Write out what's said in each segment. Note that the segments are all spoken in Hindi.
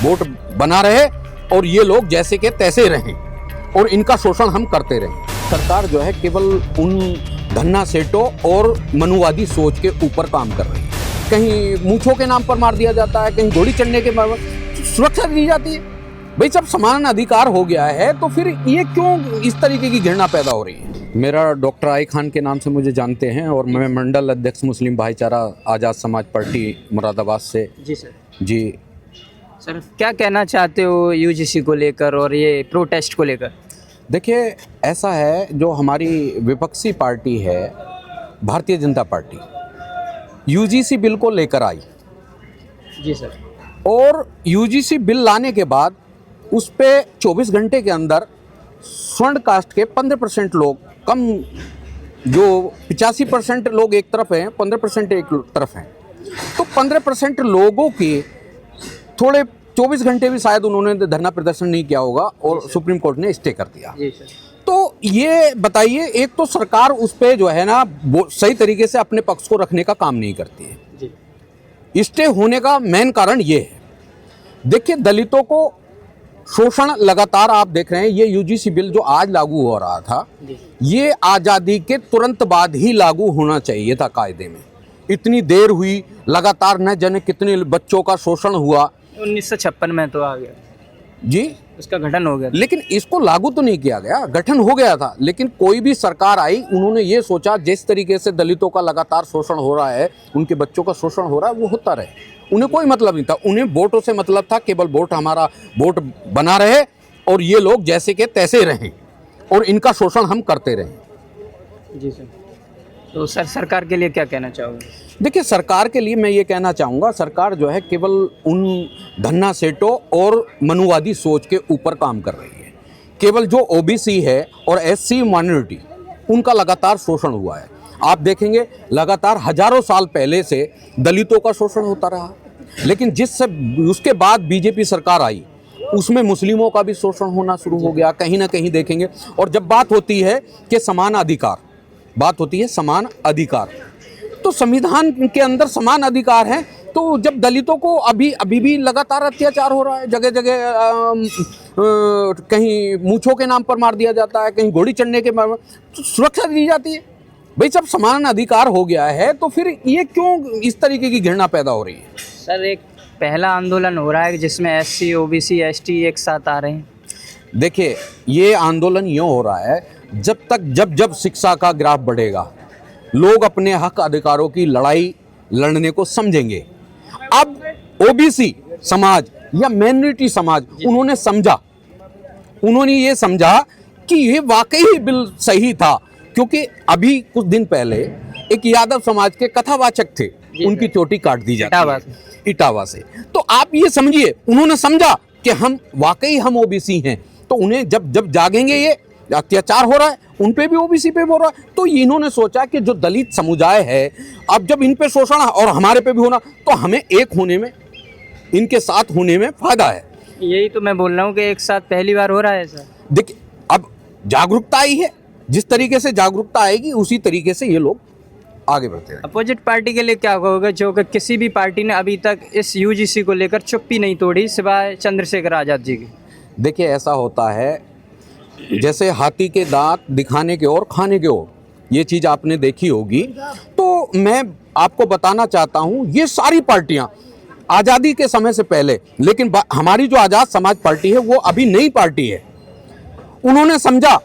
वोट बना रहे और ये लोग जैसे के तैसे रहें और इनका शोषण हम करते रहें। सरकार जो है केवल उन धन्ना सेठों और मनुवादी सोच के ऊपर काम कर रही है। कहीं मूंछों के नाम पर मार दिया जाता है, कहीं घोड़ी चढ़ने के सुरक्षा दी जाती है। भाई जब समान अधिकार हो गया है तो फिर ये क्यों इस तरीके की घृणा पैदा हो रही है। मेरा डॉक्टर आई खान के नाम से मुझे जानते हैं और मैं मंडल अध्यक्ष मुस्लिम भाईचारा आज़ाद समाज पार्टी मुरादाबाद से। जी सर। जी सर क्या कहना चाहते हो यूजीसी को लेकर और ये प्रोटेस्ट को लेकर? देखिए ऐसा है, जो हमारी विपक्षी पार्टी है Bharatiya Janata party UGC bill को लेकर आई। जी सर। और यूजीसी बिल लाने के बाद उस पे 24 घंटे के अंदर स्वर्ण कास्ट के 15% लोग, कम जो 85% लोग एक तरफ हैं, 15% एक तरफ हैं, तो 15% लोगों के थोड़े 24 घंटे भी शायद उन्होंने धरना प्रदर्शन नहीं किया होगा और सुप्रीम कोर्ट ने स्टे कर दिया। जी सर। तो ये बताइए, एक तो सरकार उस पे जो है ना सही तरीके से अपने पक्ष को रखने का काम नहीं करती है। जी। स्टे होने का मेन कारण ये है। देखिए दलितों को शोषण लगातार आप देख रहे हैं। ये यूजीसी बिल जो आज लागू हो रहा था, ये आज़ादी के तुरंत बाद ही लागू होना चाहिए था कायदे में। इतनी देर हुई, लगातार न जाने कितने बच्चों का शोषण हुआ। 1956 में तो आ गया जी, उसका गठन हो गया, लेकिन इसको लागू तो नहीं किया गया। गठन हो गया था, लेकिन कोई भी सरकार आई, उन्होंने ये सोचा जिस तरीके से दलितों का लगातार शोषण हो रहा है, उनके बच्चों का शोषण हो रहा है, वो होता रहे। उन्हें कोई मतलब नहीं था, उन्हें वोटों से मतलब था। केवल वोट, हमारा वोट बना रहे और ये लोग जैसे के तैसे रहें और इनका शोषण हम करते रहें। जी सर। तो सर सरकार के लिए क्या कहना चाहोगे? देखिए सरकार के लिए मैं ये कहना चाहूँगा, सरकार जो है केवल उन धन्ना सेठों और मनुवादी सोच के ऊपर काम कर रही है। केवल जो ओबीसी है और एससी माइनॉरिटी, उनका लगातार शोषण हुआ है। आप देखेंगे लगातार हजारों साल पहले से दलितों का शोषण होता रहा, लेकिन जिससे उसके बाद बीजेपी सरकार आई, उसमें मुस्लिमों का भी शोषण होना शुरू हो गया कहीं ना कहीं देखेंगे। और जब बात होती है कि समान अधिकार, बात होती है समान अधिकार, तो संविधान के अंदर समान अधिकार है। तो जब दलितों को अभी भी लगातार अत्याचार हो रहा है, जगह जगह कहीं मूंछों के नाम पर मार दिया जाता है, कहीं घोड़ी चढ़ने के सुरक्षा दी जाती है। भाई जब समान अधिकार हो गया है तो फिर ये क्यों इस तरीके की घृणा पैदा हो रही है। सर एक पहला आंदोलन हो रहा है जिसमें एससी, ओबीसी, एसटी एक साथ आ रहे हैं। देखिए ये आंदोलन यूँ हो रहा है, जब शिक्षा का ग्राफ बढ़ेगा, लोग अपने हक अधिकारों की लड़ाई लड़ने को समझेंगे। अब ओबीसी समाज या माइनॉरिटी समाज उन्होंने ये समझा कि ये वाकई ही बिल सही था, क्योंकि अभी कुछ दिन पहले एक यादव समाज के कथावाचक थे, उनकी चोटी काट दी जाती इटावा से। तो आप ये समझिए, उन्होंने समझा कि हम वाकई हम ओबीसी हैं, तो उन्हें जब जागेंगे ये अत्याचार हो रहा है, उन पे भी ओबीसी पे हो रहा है, तो इन्होंने सोचा कि जो दलित समुदाय है, अब जब इन पे शोषण और हमारे पे भी होना, तो हमें एक होने में, इनके साथ होने में फायदा है। यही तो मैं बोल रहा हूँ कि एक साथ पहली बार हो रहा है सर। देखिए अब जागरूकता आई है, जिस तरीके से जागरूकता आएगी उसी तरीके से ये लोग आगे बढ़ते हैं। अपोजिट पार्टी के लिए क्या कहोगे, जो कि किसी भी पार्टी ने अभी तक इस यूजीसी को लेकर चुप्पी नहीं तोड़ी सिवाय चंद्रशेखर आज़ाद जी की? देखिए ऐसा होता है, जैसे हाथी के दांत दिखाने के और खाने के और, ये चीज़ आपने देखी होगी। तो मैं आपको बताना चाहता हूँ, ये सारी पार्टियाँ आज़ादी के समय से पहले, लेकिन हमारी जो आज़ाद समाज पार्टी है वो अभी नई पार्टी है। उन्होंने समझा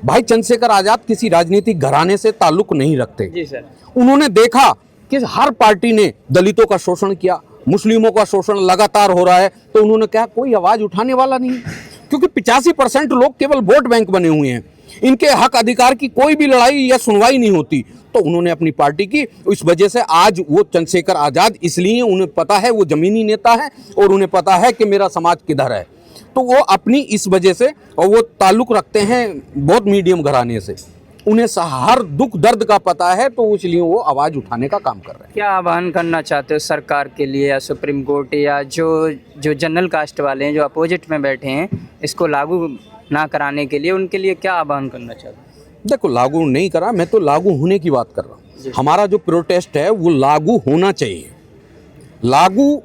भाई चंद्रशेखर आज़ाद किसी राजनीतिक घराने से ताल्लुक नहीं रखते। जी सर। उन्होंने देखा कि हर पार्टी ने दलितों का शोषण किया, मुस्लिमों का शोषण लगातार हो रहा है, तो उन्होंने कहा कोई आवाज़ उठाने वाला नहीं, क्योंकि 85% लोग केवल वोट बैंक बने हुए हैं, इनके हक अधिकार की कोई भी लड़ाई या सुनवाई नहीं होती। तो उन्होंने अपनी पार्टी की, इस वजह से आज वो चंद्रशेखर आज़ाद, इसलिए उन्हें पता है वो जमीनी नेता है और उन्हें पता है कि मेरा समाज किधर है, तो वो अपनी इस वजह से, और वो ताल्लुक़ रखते हैं बहुत मीडियम घराने से, उन्हें हर दुख दर्द का पता है, तो इसलिए वो आवाज़ उठाने का काम कर रहे हैं। क्या आह्वान करना चाहते हो सरकार के लिए या सुप्रीम कोर्ट या जो जनरल कास्ट वाले हैं जो अपोजिट में बैठे हैं, इसको लागू ना कराने के लिए, उनके लिए क्या आह्वान करना चाहते हो? देखो लागू नहीं करा, मैं तो लागू होने की बात कर रहा हूँ। हमारा जो प्रोटेस्ट है वो लागू होना चाहिए। लागू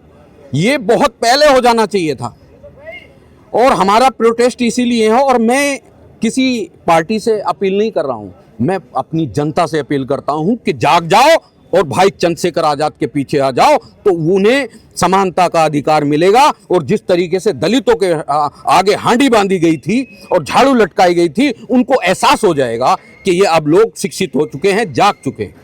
ये बहुत पहले हो जाना चाहिए था। और हमारा प्रोटेस्ट इसीलिए है, और मैं किसी पार्टी से अपील नहीं कर रहा हूं, मैं अपनी जनता से अपील करता हूं कि जाग जाओ और भाई चंद्रशेखर आजाद के पीछे आ जाओ, तो उन्हें समानता का अधिकार मिलेगा। और जिस तरीके से दलितों के आगे हांडी बांधी गई थी और झाड़ू लटकाई गई थी, उनको एहसास हो जाएगा कि ये अब लोग शिक्षित हो चुके हैं, जाग चुके हैं।